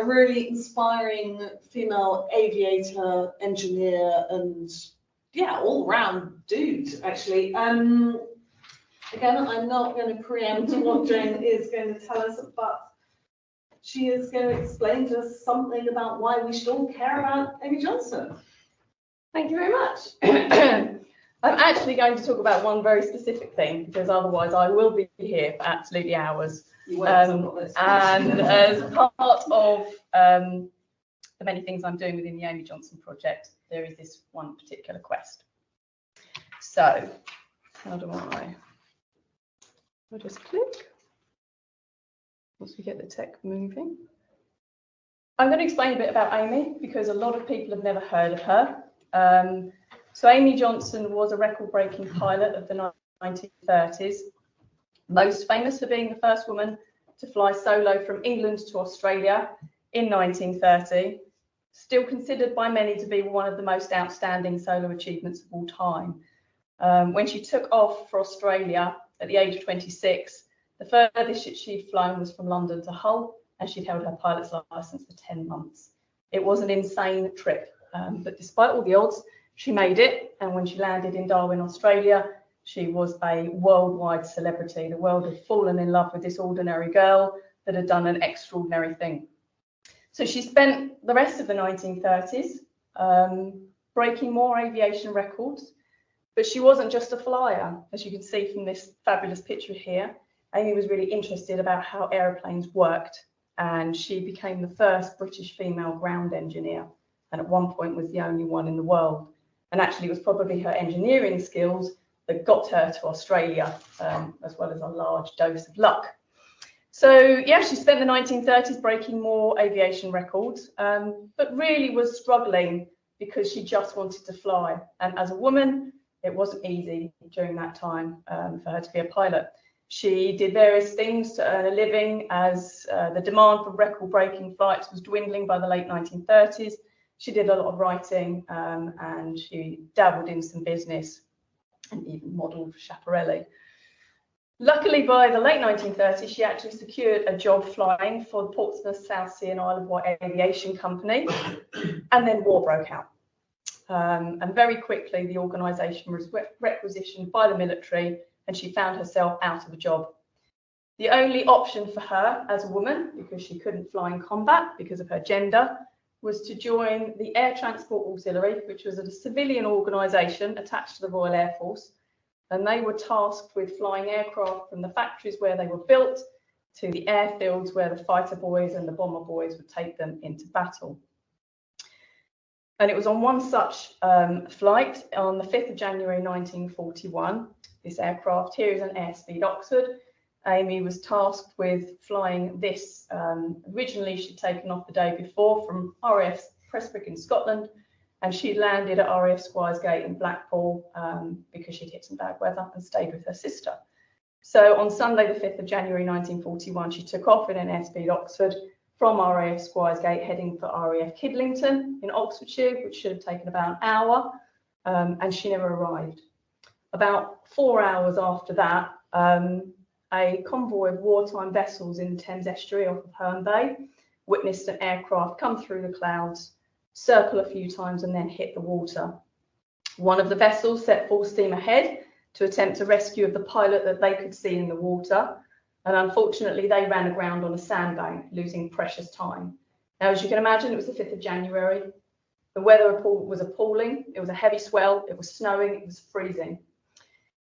really inspiring female aviator, engineer, and yeah, all-round dude, actually. Again, I'm not going to preempt what Jane is going to tell us, but she is going to explain to us something about why we should all care about Amy Johnson. Thank you very much. I'm actually going to talk about one very specific thing, because otherwise I will be here for absolutely hours. And as part of the many things I'm doing within the Amy Johnson project, there is this one particular quest. So, how do I just click once we get the tech moving. I'm going to explain a bit about Amy, because a lot of people have never heard of her. So Amy Johnson was a record-breaking pilot of the 1930s, most famous for being the first woman to fly solo from England to Australia in 1930, still considered by many to be one of the most outstanding solo achievements of all time. When she took off for Australia at the age of 26, the furthest she'd flown was from London to Hull, and she'd held her pilot's license for 10 months. It was an insane trip, but despite all the odds, she made it, and when she landed in Darwin, Australia, she was a worldwide celebrity. The world had fallen in love with this ordinary girl that had done an extraordinary thing. So she spent the rest of the 1930s breaking more aviation records, but she wasn't just a flyer. As you can see from this fabulous picture here, Amy was really interested about how aeroplanes worked, and she became the first British female ground engineer, and at one point was the only one in the world. And actually it was probably her engineering skills that got her to Australia, as well as a large dose of luck. So yeah, she spent the 1930s breaking more aviation records, but really was struggling because she just wanted to fly. And as a woman, it wasn't easy during that time for her to be a pilot. She did various things to earn a living as the demand for record-breaking flights was dwindling by the late 1930s. She did a lot of writing and she dabbled in some business and even modelled for Schiaparelli. Luckily, by the late 1930s, she actually secured a job flying for the Portsmouth, South Sea and Isle of Wight Aviation Company, and then war broke out. And very quickly, the organisation was requisitioned by the military, and she found herself out of a job. The only option for her as a woman, because she couldn't fly in combat because of her gender, was to join the Air Transport Auxiliary, which was a civilian organisation attached to the Royal Air Force. And they were tasked with flying aircraft from the factories where they were built to the airfields where the fighter boys and the bomber boys would take them into battle. And it was on one such flight on the 5th of January 1941. This aircraft here is an Airspeed Oxford. Amy was tasked with flying this. Originally, she'd taken off the day before from RAF Prestwick in Scotland, and she landed at RAF Squiersgate in Blackpool because she'd hit some bad weather and stayed with her sister. So on Sunday, the 5th of January 1941, she took off in an Airspeed Oxford from RAF Squiersgate, heading for RAF Kidlington in Oxfordshire, which should have taken about an hour, and she never arrived. About 4 hours after that, a convoy of wartime vessels in the Thames estuary off of Herne Bay witnessed an aircraft come through the clouds, circle a few times and then hit the water. One of the vessels set full steam ahead to attempt a rescue of the pilot that they could see in the water, and unfortunately they ran aground on a sandbank, losing precious time. Now, as you can imagine, it was the 5th of January. The weather was appalling. It was a heavy swell, it was snowing, it was freezing.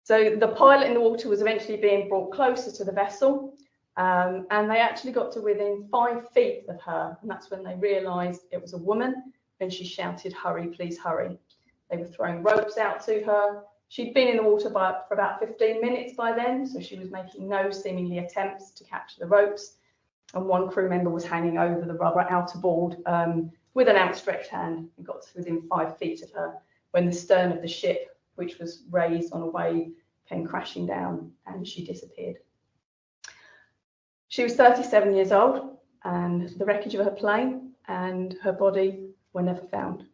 So the pilot in the water was eventually being brought closer to the vessel, and they actually got to within 5 feet of her, and that's when they realised it was a woman, and she shouted, "Hurry, please hurry." They were throwing ropes out to her. She'd been in the water for about 15 minutes by then, so she was making no seemingly attempts to catch the ropes, and one crew member was hanging over the rubber outer board with an outstretched hand and got to within 5 feet of her when the stern of the ship, which was raised on a wave, came crashing down and she disappeared. She was 37 years old, and the wreckage of her plane and her body were never found.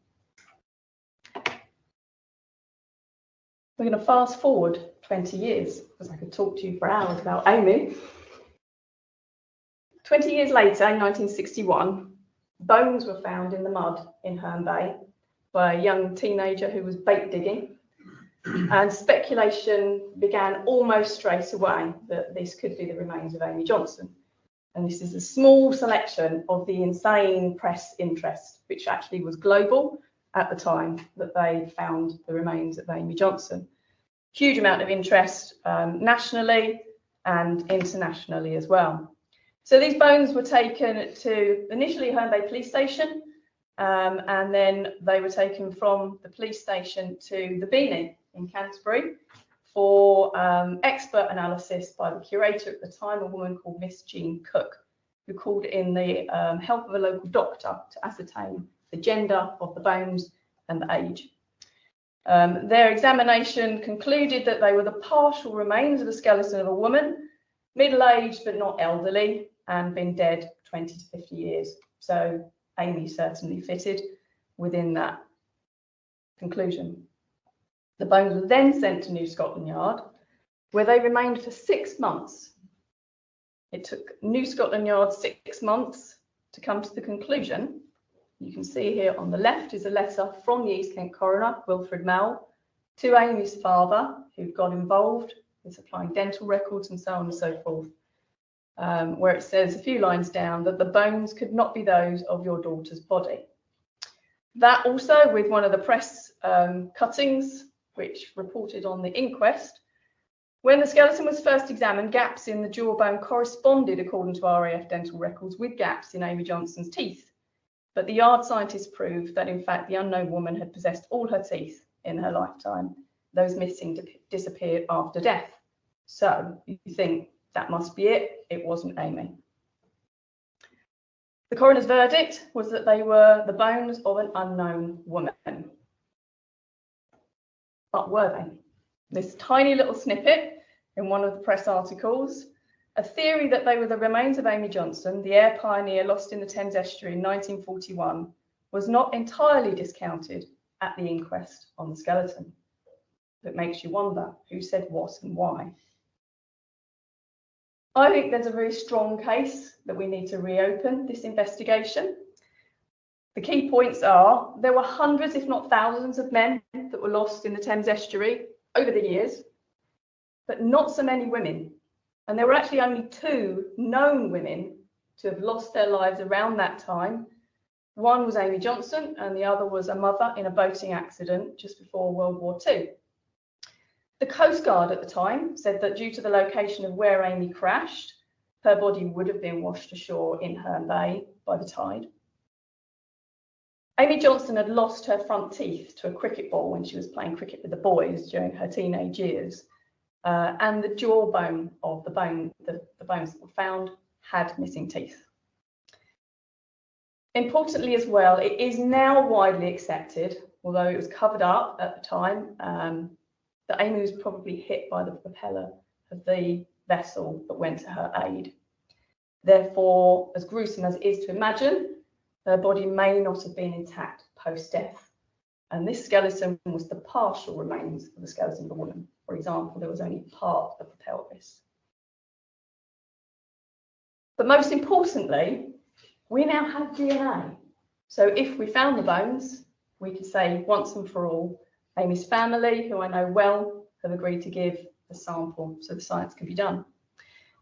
We're going to fast forward 20 years, because I could talk to you for hours about Amy. 20 years later, in 1961, bones were found in the mud in Herne Bay by a young teenager who was bait digging. And speculation began almost straight away that this could be the remains of Amy Johnson. And this is a small selection of the insane press interest, which actually was global at the time that they found the remains of Amy Johnson. Huge amount of interest nationally and internationally as well. So these bones were taken to initially Herne Bay Police Station, and then they were taken from the police station to the Beanie in Canterbury for expert analysis by the curator at the time, a woman called Miss Jean Cook, who called in the help of a local doctor to ascertain the gender of the bones and the age. Their examination concluded that they were the partial remains of the skeleton of a woman, middle-aged but not elderly, and been dead 20 to 50 years. So Amy certainly fitted within that conclusion. The bones were then sent to New Scotland Yard, where they remained for 6 months. It took New Scotland Yard 6 months to come to the conclusion. You can see here on the left is a letter from the East Kent coroner, Wilfred Mell, to Amy's father, who got involved with supplying dental records and so on and so forth, where it says a few lines down that the bones could not be those of your daughter's body. That also, with one of the press cuttings, which reported on the inquest, when the skeleton was first examined, gaps in the jawbone corresponded, according to RAF dental records, with gaps in Amy Johnson's teeth. But the yard scientists proved that, in fact, the unknown woman had possessed all her teeth in her lifetime. Those missing disappeared after death. So you think that must be it. It wasn't Amy. The coroner's verdict was that they were the bones of an unknown woman. But were they? This tiny little snippet in one of the press articles, a theory that they were the remains of Amy Johnson, the air pioneer lost in the Thames estuary in 1941, was not entirely discounted at the inquest on the skeleton. It makes you wonder who said what and why. I think there's a very strong case that we need to reopen this investigation. The key points are there were hundreds, if not thousands, of men that were lost in the Thames estuary over the years, but not so many women. And there were actually only 2 known women to have lost their lives around that time. One was Amy Johnson, and the other was a mother in a boating accident just before World War II. The Coast Guard at the time said that due to the location of where Amy crashed, her body would have been washed ashore in Herne Bay by the tide. Amy Johnson had lost her front teeth to a cricket ball when she was playing cricket with the boys during her teenage years. And the jawbone of the bones that were found had missing teeth. Importantly as well, it is now widely accepted, although it was covered up at the time, that Amy was probably hit by the propeller of the vessel that went to her aid. Therefore, as gruesome as it is to imagine, her body may not have been intact post-death. And this skeleton was the partial remains of the skeleton of a woman. For example, there was only part of the pelvis. But most importantly, we now have DNA. So if we found the bones, we could say once and for all, Amy's family, who I know well, have agreed to give a sample so the science can be done.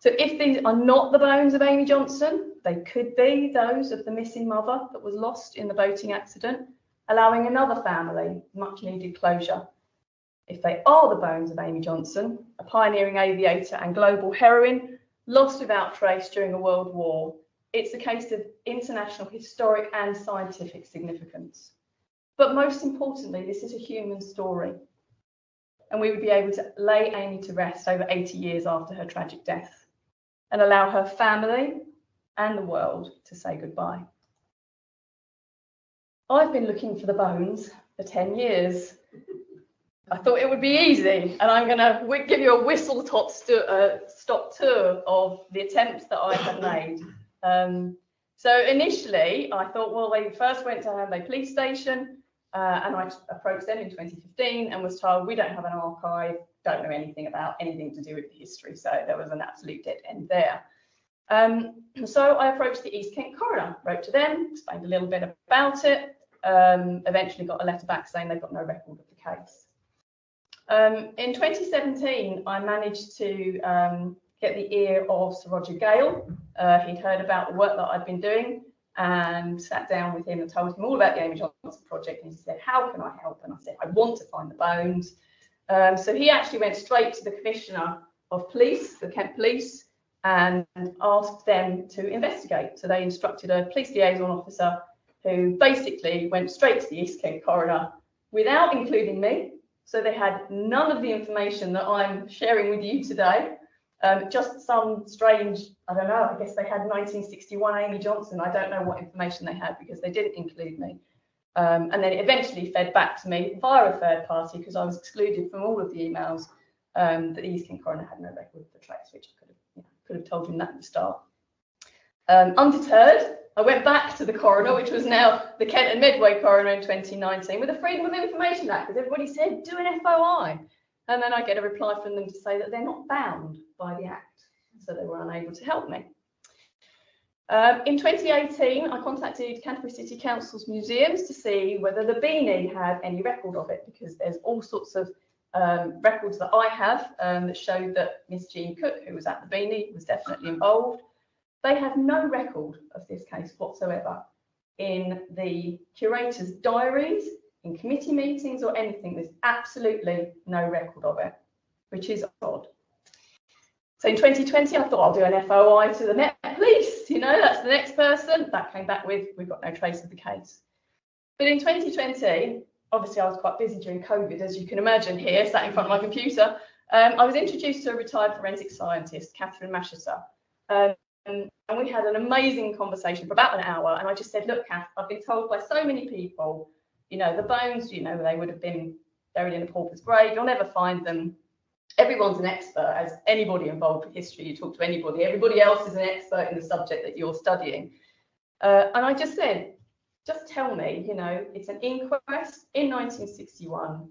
So if these are not the bones of Amy Johnson, they could be those of the missing mother that was lost in the boating accident, allowing another family much needed closure. If they are the bones of Amy Johnson, a pioneering aviator and global heroine, lost without trace during a world war, it's a case of international historic and scientific significance. But most importantly, this is a human story. And we would be able to lay Amy to rest over 80 years after her tragic death and allow her family and the world to say goodbye. I've been looking for the bones for 10 years. I thought it would be easy, and I'm going to give you a whistle-stop tour of the attempts that I have made. So initially, I thought, well, they first went to Herne Bay Police Station, and I approached them in 2015 and was told, we don't have an archive, don't know anything about anything to do with the history. So there was an absolute dead end there. So I approached the East Kent coroner, wrote to them, explained a little bit about it, eventually got a letter back saying they've got no record of the case. In 2017, I managed to get the ear of Sir Roger Gale. He'd heard about the work that I'd been doing and sat down with him and told him all about the Amy Johnson project. And he said, how can I help? And I said, I want to find the bones. So he actually went straight to the Commissioner of Police, the Kent Police, and asked them to investigate. So they instructed a police liaison officer who basically went straight to the East Kent coroner without including me. So they had none of the information that I'm sharing with you today. Just some strange, I don't know, I guess they had 1961 Amy Johnson. I don't know what information they had because they didn't include me. And then it eventually fed back to me via a third party because I was excluded from all of the emails that the East Kent coroner had no record of the trace, which I could have told him that at the start. Undeterred, I went back to the coroner, which was now the Kent and Medway coroner in 2019, with a Freedom of Information Act, because everybody said, do an FOI. And then I get a reply from them to say that they're not bound by the Act, so they were unable to help me. In 2018, I contacted Canterbury City Council's museums to see whether the Beanie had any record of it, because there's all sorts of records that I have that show that Miss Jean Cook, who was at the Beanie, was definitely involved. They have no record of this case whatsoever in the curator's diaries, in committee meetings or anything. There's absolutely no record of it, which is odd. So in 2020, I thought I'll do an FOI to the Met Police. You know, that's the next person. That came back with, we've got no trace of the case. But in 2020, obviously I was quite busy during COVID, as you can imagine here, sat in front of my computer. I was introduced to a retired forensic scientist, Catherine Mashisser. And we had an amazing conversation for about an hour. And I just said, look, Kath, I've been told by so many people, you know, the bones, you know, they would have been buried in a pauper's grave. You'll never find them. Everyone's an expert, as anybody involved with history. You talk to anybody, everybody else is an expert in the subject that you're studying. And I just said, just tell me, you know, it's an inquest in 1961.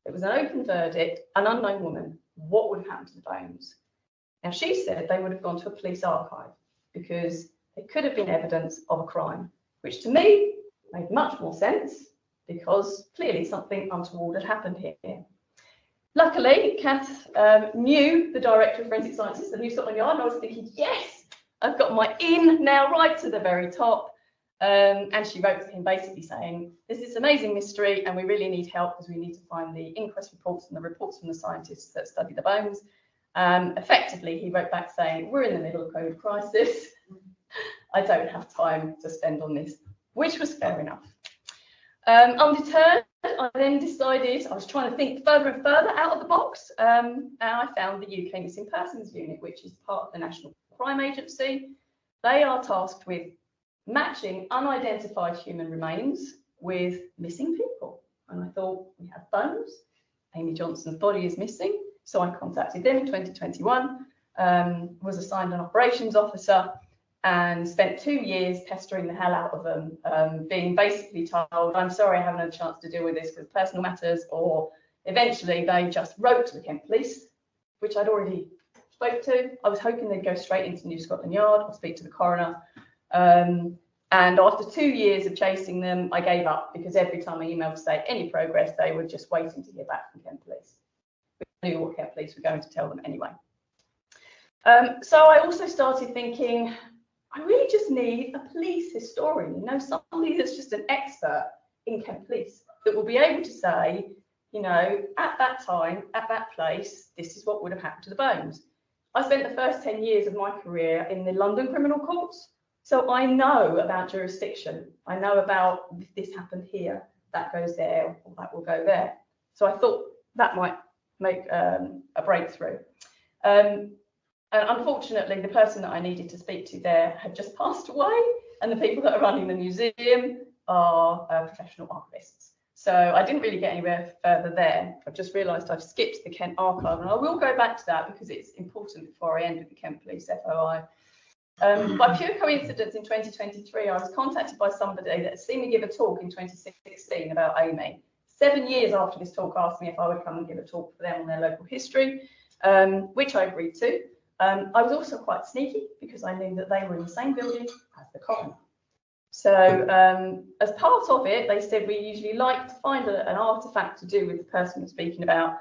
It was an open verdict, an unknown woman. What would have happened to the bones? Now, she said they would have gone to a police archive because they could have been evidence of a crime, which to me made much more sense because clearly something untoward had happened here. Luckily, Kath knew the director of forensic sciences at New Scotland Yard, and I was thinking, yes, I've got my in now right to the very top. And she wrote to him basically saying, there's this amazing mystery and we really need help because we need to find the inquest reports and the reports from the scientists that study the bones. Effectively, he wrote back saying, we're in the middle of COVID crisis. I don't have time to spend on this, which was fair enough. Undeterred, I then decided, I was trying to think further and further out of the box, and I found the UK Missing Persons Unit, which is part of the National Crime Agency. They are tasked with matching unidentified human remains with missing people. And I thought, we have bones, Amy Johnson's body is missing. So I contacted them in 2021, was assigned an operations officer and spent 2 years pestering the hell out of them, being basically told, I'm sorry, I haven't had a chance to deal with this because personal matters, or eventually they just wrote to the Kent Police, which I'd already spoke to. I was hoping they'd go straight into New Scotland Yard or speak to the coroner. And after 2 years of chasing them, I gave up because every time I emailed to say any progress, they were just waiting to hear back from Kent Police. We knew what Kent Police were going to tell them anyway. So I also started thinking, I really just need a police historian, you know, somebody that's just an expert in Kent Police that will be able to say, you know, at that time, at that place, this is what would have happened to the bones. I spent the first 10 years of my career in the London criminal courts. So I know about jurisdiction. I know about if this happened here, that goes there, or that will go there. So I thought that might make a breakthrough. And unfortunately, the person that I needed to speak to there had just passed away, and the people that are running the museum are professional archivists. So I didn't really get anywhere further there. I've just realised I've skipped the Kent archive, and I will go back to that because it's important before I end with the Kent Police FOI. By pure coincidence, in 2023, I was contacted by somebody that had seen me give a talk in 2016 about Amy. 7 years after this talk, asked me if I would come and give a talk for them on their local history, which I agreed to. I was also quite sneaky because I knew that they were in the same building as the coroner. So as part of it, they said we usually like to find an artefact to do with the person we're speaking about.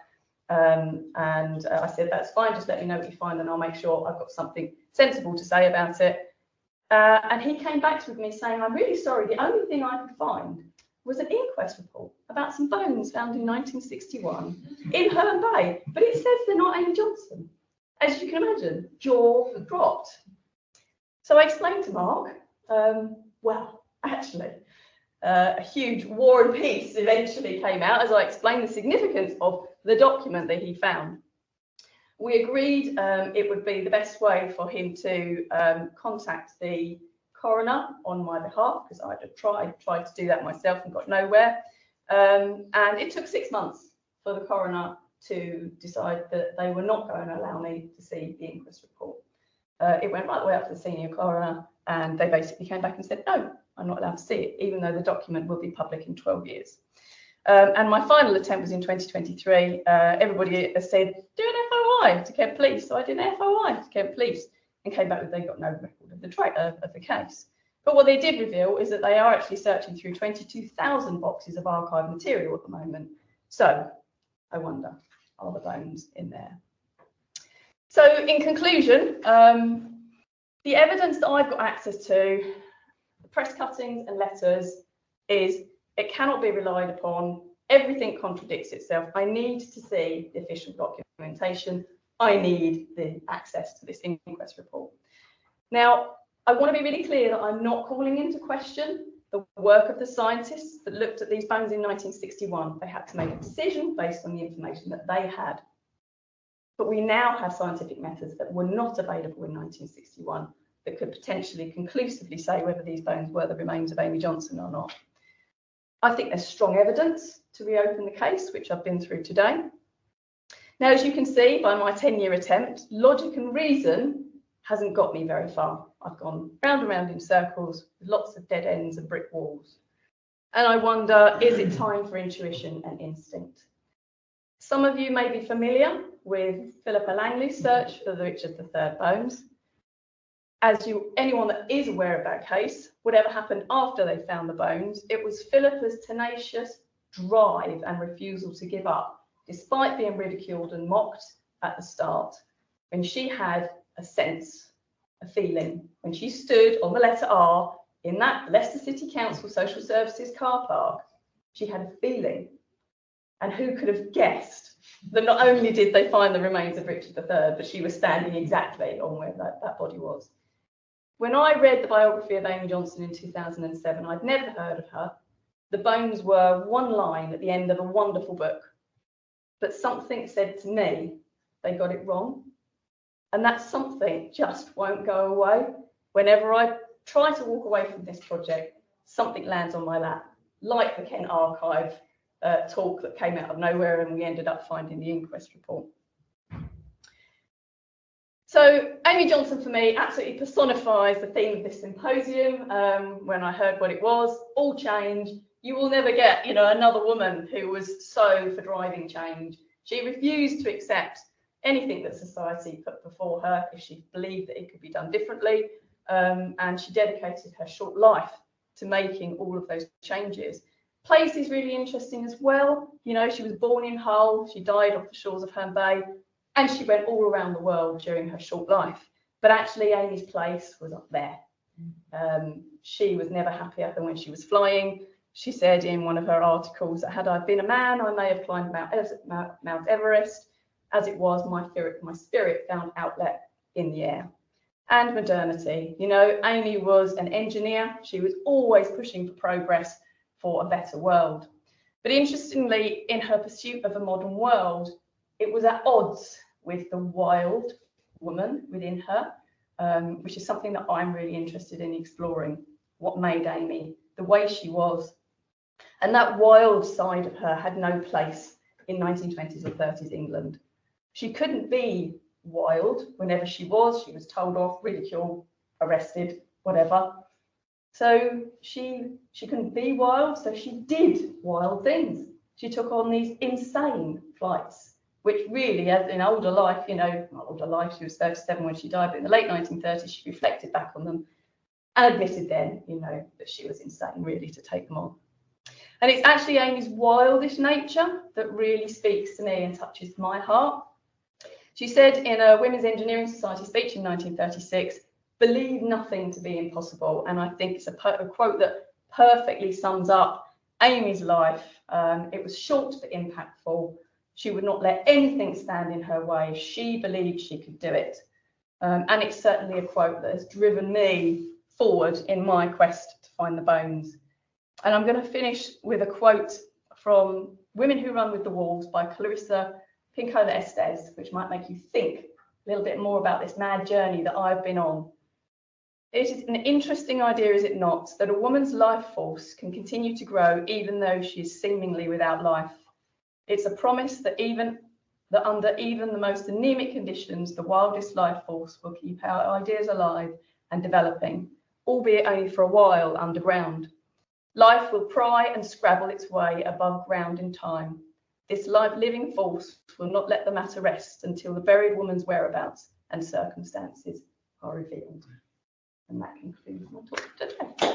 I said, that's fine, just let me know what you find and I'll make sure I've got something sensible to say about it. And he came back with me saying, I'm really sorry, the only thing I could find was an inquest report about some bones found in 1961 in Herne Bay, but it says they're not Amy Johnson. As you can imagine, jaw dropped. So I explained to Mark, well, actually, a huge War and Peace eventually came out as I explained the significance of the document that he found. We agreed it would be the best way for him to contact the coroner on my behalf, because I had tried to do that myself and got nowhere. And it took 6 months for the coroner to decide that they were not going to allow me to see the inquest report. It went right the way up to the senior coroner, and they basically came back and said, no, I'm not allowed to see it, even though the document will be public in 12 years. And my final attempt was in 2023. Everybody has said, do an FOI to Kent Police. So I did an FOI to Kent Police and came back with they got no record of the case. But what they did reveal is that they are actually searching through 22,000 boxes of archive material at the moment. So I wonder, are the bones in there? So in conclusion, the evidence that I've got access to, the press cuttings and letters, is it cannot be relied upon. Everything contradicts itself. I need to see the official documentation. I need the access to this inquest report. Now, I want to be really clear that I'm not calling into question the work of the scientists that looked at these bones in 1961. They had to make a decision based on the information that they had. But we now have scientific methods that were not available in 1961 that could potentially conclusively say whether these bones were the remains of Amy Johnson or not. I think there's strong evidence to reopen the case, which I've been through today. Now, as you can see by my 10-year attempt, logic and reason hasn't got me very far. I've gone round and round in circles with lots of dead ends and brick walls. And I wonder, is it time for intuition and instinct? Some of you may be familiar with Philippa Langley's search for the Richard III bones. Anyone that is aware of that case, whatever happened after they found the bones, it was Philippa's tenacious drive and refusal to give up, despite being ridiculed and mocked at the start, when she had a sense, a feeling, when she stood on the letter R in that Leicester City Council Social Services car park, she had a feeling. And who could have guessed that not only did they find the remains of Richard III, but she was standing exactly on where that body was. When I read the biography of Amy Johnson in 2007, I'd never heard of her. The bones were one line at the end of a wonderful book. But something said to me, they got it wrong. And that something just won't go away. Whenever I try to walk away from this project, something lands on my lap, like the Kent Archive talk that came out of nowhere and we ended up finding the inquest report. So Amy Johnson for me absolutely personifies the theme of this symposium. When I heard what it was, all change. You will never get, another woman who was so for driving change. She refused to accept anything that society put before her if she believed that it could be done differently. And she dedicated her short life to making all of those changes. Place is really interesting as well. She was born in Hull. She died off the shores of Herne Bay. And she went all around the world during her short life. But actually, Amy's place was up there. She was never happier than when she was flying. She said in one of her articles that had I been a man, I may have climbed Mount Everest. As it was, my spirit found outlet in the air. And modernity. Amy was an engineer. She was always pushing for progress for a better world. But interestingly, in her pursuit of a modern world, it was at odds with the wild woman within her, which is something that I'm really interested in exploring. What made Amy the way she was? And that wild side of her had no place in 1920s or 30s England. She couldn't be wild. Whenever she was told off, ridiculed, arrested, whatever. So she couldn't be wild, so she did wild things. She took on these insane flights which really, as in older life, not older life, she was 37 when she died, but in the late 1930s, she reflected back on them and admitted then, that she was insane, really, to take them on. And it's actually Amy's wildish nature that really speaks to me and touches my heart. She said in a Women's Engineering Society speech in 1936, "Believe nothing to be impossible." And I think it's a quote that perfectly sums up Amy's life. It was short but impactful. She would not let anything stand in her way. She believed she could do it. And it's certainly a quote that has driven me forward in my quest to find the bones. And I'm going to finish with a quote from Women Who Run with the Wolves by Clarissa Pinkola Estes, which might make you think a little bit more about this mad journey that I've been on. It is an interesting idea, is it not, that a woman's life force can continue to grow even though she is seemingly without life. It's a promise that under even the most anemic conditions, the wildest life force will keep our ideas alive and developing, albeit only for a while underground. Life will pry and scrabble its way above ground in time. This living force will not let the matter rest until the buried woman's whereabouts and circumstances are revealed. And that concludes my talk today.